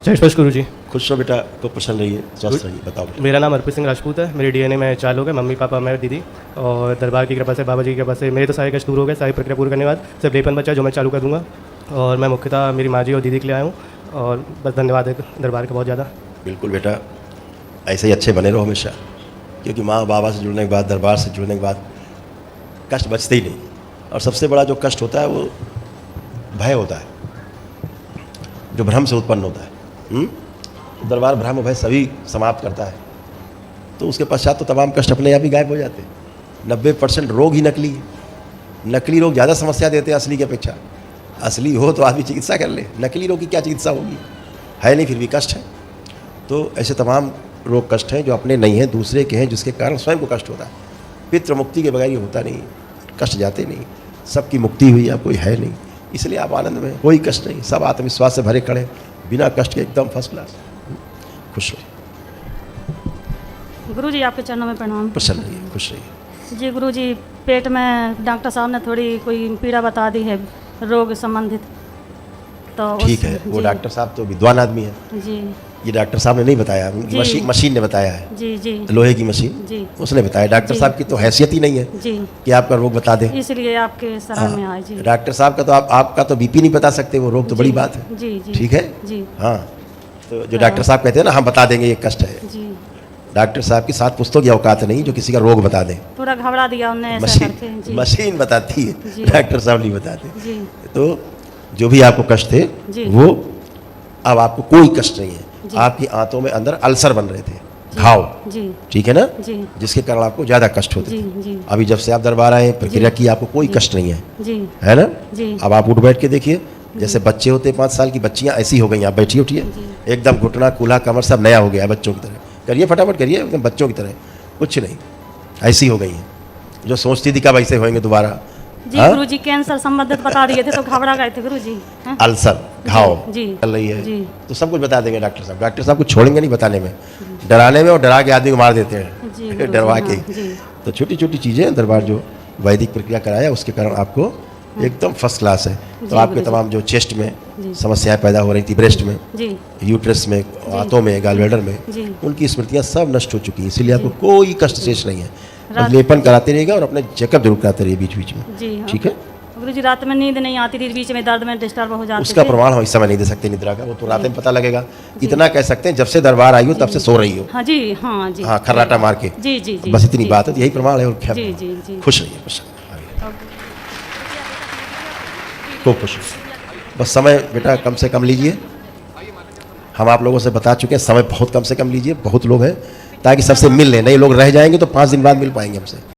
जय स्पष्ट गुरु जी। खुश रहो बेटा, तो प्रसन्न रहिए, स्वस्थ रहिए। बताओ बेटा। मेरा नाम अर्पित सिंह राजपूत है। मेरे डीएनए में 4 लोग हैं, मम्मी पापा मैं दीदी। और दरबार की कृपा से, बाबा जी की कृपा से मेरे तो सारे कष्ट दूर हो गए। सारी प्रक्रिया पूरी करने के बाद सिर्फ लेपन बचा जो मैं चालू कर दूँगा। और मैं मुख्यतः मेरी माँ जी और दीदी के लिए आया हूँ। और बस धन्यवाद है दरबार का बहुत ज़्यादा। बिल्कुल बेटा, ऐसे ही अच्छे बने रहो हमेशा, क्योंकि माँ बाबा से जुड़ने के बाद, दरबार से जुड़ने के बाद कष्ट बचते ही नहीं। और सबसे बड़ा जो कष्ट होता है वो भय होता है, जो भ्रम से उत्पन्न होता है। दरबार भ्रम भय सभी समाप्त करता है, तो उसके पश्चात तो तमाम कष्ट अपने आप ही गायब हो जाते हैं। 90% रोग ही नकली है। नकली रोग ज़्यादा समस्या देते हैं असली की अपेक्षा। असली हो तो आदमी चिकित्सा कर ले, नकली रोग की क्या चिकित्सा होगी, है नहीं, फिर भी कष्ट है। तो ऐसे तमाम रोग कष्ट हैं जो अपने नहीं हैं, दूसरे के हैं, जिसके कारण स्वयं को कष्ट होता है। पितृ मुक्ति के बगैर ये होता नहीं, कष्ट जाते नहीं। सबकी मुक्ति हुई, अब कोई है नहीं, इसलिए आप आनंद में, कोई कष्ट नहीं। सब आत्मविश्वास से भरे खड़े, बिना कष्ट के, एकदम फर्स्ट क्लास, खुश रहिए। गुरु जी आपके चरणों में प्रणाम। प्रसन्न रहिए, खुश रहिए। जी गुरु जी, पेट में डॉक्टर साहब ने थोड़ी कोई पीड़ा बता दी है रोग संबंधित, तो ठीक है, वो डॉक्टर साहब तो विद्वान आदमी है जी। ये डॉक्टर साहब ने नहीं बताया, मशीन ने बताया है। जी जी, लोहे की मशीन जी, उसने बताया। डॉक्टर साहब की तो हैसियत ही नहीं है जी कि आपका रोग बता दें। इसलिए आपके शरण में आए जी। डॉक्टर साहब का तो आपका तो बीपी नहीं बता सकते, वो रोग तो बड़ी बात है। जी जी, ठीक है जी हाँ। तो जो डॉक्टर साहब कहते हैं ना, हम बता देंगे ये कष्ट है, जी। डॉक्टर साहब की 7 पुस्तकों की औकात नहीं जो किसी का रोग बता दें। थोड़ा घबरा दिया उन्हें ऐसा करके। जी मशीन बताती है, जी। डॉक्टर साहब नहीं बताते। जी तो जो भी आपको कष्ट थे जी। वो अब आपको कोई कष्ट नहीं है। जी। आपकी आंतों में अंदर अल्सर बन रहे थे, घाव, जी ठीक है ना, जी जिसके कारण आपको ज़्यादा कष्ट होते जी थे। जी अभी जब से आप दरबार आए, प्रक्रिया की, आपको कोई कष्ट नहीं है, जी है ना। जी अब आप उठ बैठ के देखिए, जैसे बच्चे होते 5 साल की बच्चियां ऐसी हो गई। आप बैठी उठिए, एकदम घुटना, कूल्हा, कमर सब नया हो गया है बच्चों की तरह। करिए, फटाफट करिए, एकदम बच्चों की तरह, कुछ नहीं, ऐसी हो गई है। जो सोचती थी कब ऐसे होएंगे दोबारा। जी गुरु जी, कैंसर संबंधित बता दिए थे तो घबरा गए थे गुरु जी। अल्सर, घाव जी चल रही है, जी तो सब कुछ बता देंगे डॉक्टर साहब। डॉक्टर साहब कुछ छोड़ेंगे नहीं बताने में, डराने में, और डरा के आदमी को मार देते जी, हैं गुरु डरवा जी, के। हाँ, जी। तो छोटी छोटी चीज़ें दरबार जो वैदिक प्रक्रिया कराया, उसके कारण आपको एकदम फर्स्ट क्लास है। तो आपके तमाम जो चेस्ट में समस्याएं पैदा हो रही थी, ब्रेस्ट में, जी यूट्रस में, आंतों में, गॉलब्लैडर में, जी उनकी स्मृतियां सब नष्ट हो चुकी हैं। इसीलिए आपको कोई कष्ट शेष नहीं है। बस लेपन कराते रहिएगा और अपने चेकअप जरूर कराते रहिए बीच बीच में, जी हाँ। ठीक है। गुरु जी, रात में नींद नहीं आती थी, बीच में दर्द में डिस्टर्ब हो जाते उसका थे। प्रमाण हम इस समय नहीं दे सकते निद्रा का, वो तो रात में पता लगेगा। इतना कह सकते हैं, जब से दरबार आई हो तब से सो रही हो। हाँ जी, हाँ जी, हाँ, खर्राटा मार के, जी जी जी, बस इतनी जी, बात है, यही प्रमाण है। और क्या जी प्रमाण? जी जी। खुश रहिए, खुश रहिए, खूब खुश रहिए। बस समय बेटा कम से कम लीजिए। हम आप लोगों से बता चुके हैं, समय बहुत कम से कम लीजिए। बहुत लोग हैं, ताकि सबसे मिल लें, नहीं लोग रह जाएंगे तो 5 दिन बाद मिल पाएंगे हमसे।